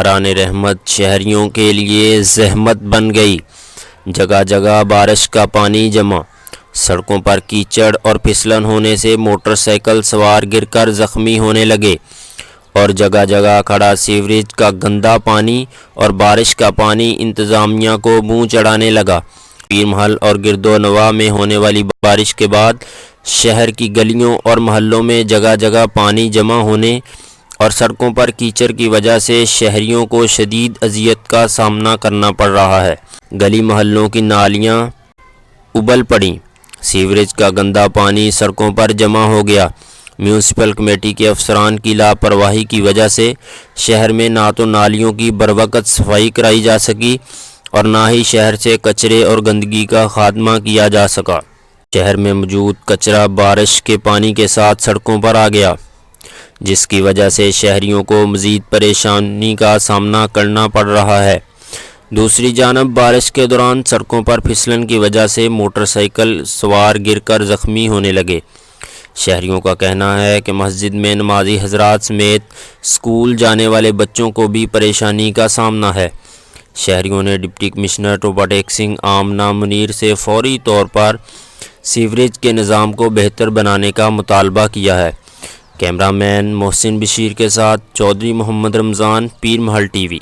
باران رحمت شہریوں کے لیے زحمت بن گئی۔ جگہ جگہ بارش کا پانی جمع، سڑکوں پر کیچڑ اور پھسلن ہونے سے موٹر سائیکل سوار گر کر زخمی ہونے لگے، اور جگہ جگہ کھڑا سیوریج کا گندا پانی اور بارش کا پانی انتظامیہ کو منہ چڑھانے لگا۔ پیر محل اور گرد و نواح میں ہونے والی بارش کے بعد شہر کی گلیوں اور محلوں میں جگہ جگہ پانی جمع ہونے اور سڑکوں پر کیچڑ کی وجہ سے شہریوں کو شدید اذیت کا سامنا کرنا پڑ رہا ہے۔ گلی محلوں کی نالیاں ابل پڑیں، سیوریج کا گندا پانی سڑکوں پر جمع ہو گیا۔ میونسپل کمیٹی کے افسران کی لاپرواہی کی وجہ سے شہر میں نہ تو نالیوں کی بروقت صفائی کرائی جا سکی اور نہ ہی شہر سے کچرے اور گندگی کا خاتمہ کیا جا سکا۔ شہر میں موجود کچرا بارش کے پانی کے ساتھ سڑکوں پر آ گیا، جس کی وجہ سے شہریوں کو مزید پریشانی کا سامنا کرنا پڑ رہا ہے۔ دوسری جانب بارش کے دوران سڑکوں پر پھسلن کی وجہ سے موٹر سائیکل سوار گر کر زخمی ہونے لگے۔ شہریوں کا کہنا ہے کہ مسجد میں نمازی حضرات سمیت اسکول جانے والے بچوں کو بھی پریشانی کا سامنا ہے۔ شہریوں نے ڈپٹی کمشنر ٹوپا ٹیک سنگھ آمنہ منیر سے فوری طور پر سیوریج کے نظام کو بہتر بنانے کا مطالبہ کیا ہے۔ کیمرہ مین محسن بشیر کے ساتھ چودھری محمد رمضان، پیر محل ٹی وی۔